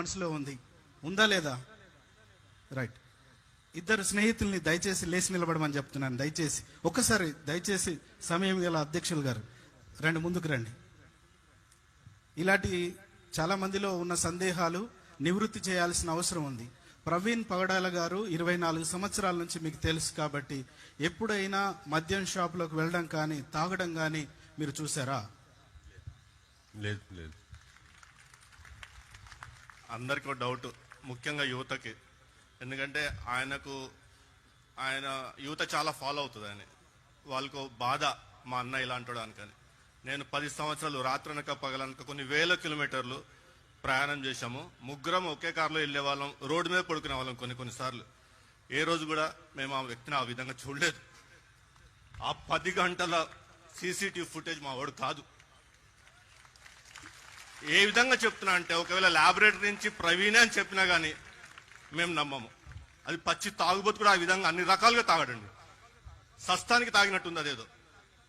మనసులో ఉందా లేదా? రైట్. ఇద్దరు స్నేహితుల్ని దయచేసి లేచి నిలబడమని చెప్తున్నాను. దయచేసి ఒక్కసారి దయచేసి సమయం గల అధ్యక్షులు గారు రండి, ముందుకు రండి. ఇలాంటి చాలా మందిలో ఉన్న సందేహాలు నివృత్తి చేయాల్సిన అవసరం ఉంది. ప్రవీణ్ పగడాల గారు 24 సంవత్సరాల నుంచి మీకు తెలుసు కాబట్టి ఎప్పుడైనా మద్యం షాపులోకి వెళ్ళడం కానీ తాగడం కానీ మీరు చూసారా? లేదు లేదు. అందరికీ డౌట్, ముఖ్యంగా యువతకి. ఎందుకంటే ఆయన యువత చాలా ఫాలో అవుతుంది. వాళ్ళకు బాధ, మా అన్న ఇలా అంటాడు అనుకని. నేను 10 సంవత్సరాలు రాత్రనక పగలనక కొన్ని వేల కిలోమీటర్లు ప్రయాణం చేశాము. ముగ్గురం ఒకే కారులో వెళ్ళే వాళ్ళం, రోడ్డు మీద పడుకునే వాళ్ళం కొన్నిసార్లు. ఏ రోజు కూడా మేము ఆ వ్యక్తిని ఆ విధంగా చూడలేదు. ఆ 10 గంటల సీసీటీవీ ఫుటేజ్ మా వాడు కాదు. ఏ విధంగా చెప్తున్నా అంటే, ఒకవేళ ల్యాబొరేటరీ నుంచి ప్రవీణే అని చెప్పినా కానీ మేము నమ్మము. అది పచ్చి తాగుబోతు కూడా ఆ విధంగా అన్ని రకాలుగా తాగడండి. సస్తానికి తాగినట్టుంది అదేదో.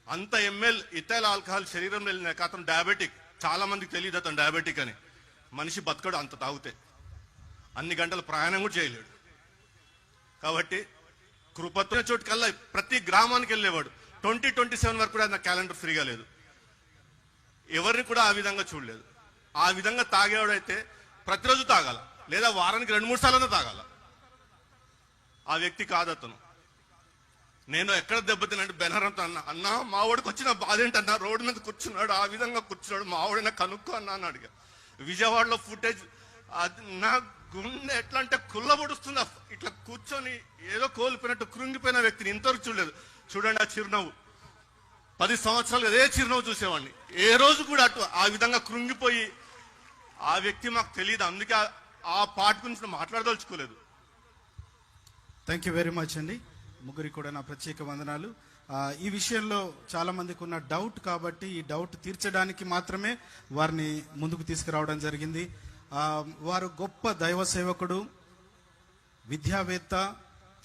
అంత ఎంఎల్ ఇథైల్ ఆల్కహాల్ శరీరంలో వెళ్ళినాక అతను డయాబెటిక్. చాలా మందికి తెలియదు అతను డయాబెటిక్ అని. మనిషి బతకడు అంత తాగితే. అన్ని గంటల ప్రయాణం కూడా చేయలేడు. కాబట్టి కృపత్వ చోటుకల్లా ప్రతి గ్రామానికి వెళ్ళేవాడు. 2027 వరకు కూడా నా క్యాలెండర్ ఫ్రీగా లేదు. ఎవరిని కూడా ఆ విధంగా చూడలేదు. ఆ విధంగా తాగేవాడైతే ప్రతిరోజు తాగాల, లేదా వారానికి 2-3 సార్లు తాగాల. ఆ వ్యక్తి కాదు అతను. నేను ఎక్కడ దెబ్బతినంటే బెనరంతో అన్నా మావాడికి వచ్చిన బాధ ఏంటన్నా, రోడ్డు మీద కూర్చున్నాడు, ఆ విధంగా కూర్చున్నాడు, మావాడినా కనుక్కో అన్నా అడిగా. విజయవాడలో ఫుటేజ్ నా గుండె ఎట్లా అంటే కుల్లబొడుస్తుంది. ఇట్లా కూర్చొని ఏదో కోల్పోయినట్టు కృంగిపోయిన వ్యక్తిని ఇంతవరకు చూడలేదు. చూడండి ఆ చిరునవ్వు. 10 సంవత్సరాలు అదే చిరునవ్వు చూసేవాడిని. ఏ రోజు కూడా ఆ విధంగా కృంగిపోయి ఆ వ్యక్తి మాకు తెలియదు. అందుకే ఆ పార్ట్ గురించి మాట్లాడదలుచుకోలేదు. థ్యాంక్ యూ వెరీ మచ్ అండి. ముగ్గురికి కూడా నా ప్రత్యేక వందనాలు. ఈ విషయంలో చాలా మందికి ఉన్న డౌట్ కాబట్టి ఈ డౌట్ తీర్చడానికి మాత్రమే వారిని ముందుకు తీసుకురావడం జరిగింది. వారు గొప్ప దైవ సేవకుడు, విద్యావేత్త,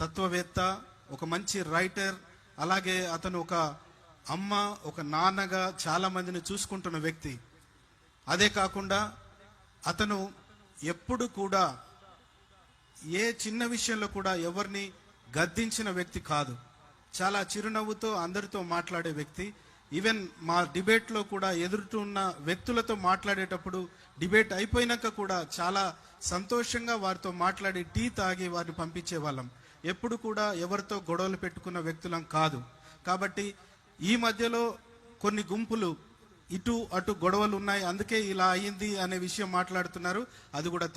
తత్వవేత్త, ఒక మంచి రైటర్. అలాగే అతను ఒక అమ్మ, ఒక నాన్నగా చాలా మందిని చూసుకుంటున్న వ్యక్తి. అదే కాకుండా అతను ఎప్పుడు కూడా ఏ చిన్న విషయంలో కూడా ఎవరిని గద్దించిన వ్యక్తి కాదు. చాలా చిరునవ్వుతో అందరితో మాట్లాడే వ్యక్తి. ఈవెన్ మా డిబేట్లో కూడా ఎదురుతున్న వ్యక్తులతో మాట్లాడేటప్పుడు డిబేట్ అయిపోయినాక కూడా చాలా సంతోషంగా వారితో మాట్లాడి టీ తాగి వారిని పంపించే వాళ్ళం. ఎప్పుడు కూడా ఎవరితో గొడవలు పెట్టుకున్న వ్యక్తులం కాదు. కాబట్టి ఈ మధ్యలో కొన్ని గుంపులు ఇటు అటు గొడవలు ఉన్నాయి, అందుకే ఇలా అయ్యింది అనే విషయం మాట్లాడుతున్నారు. అది కూడా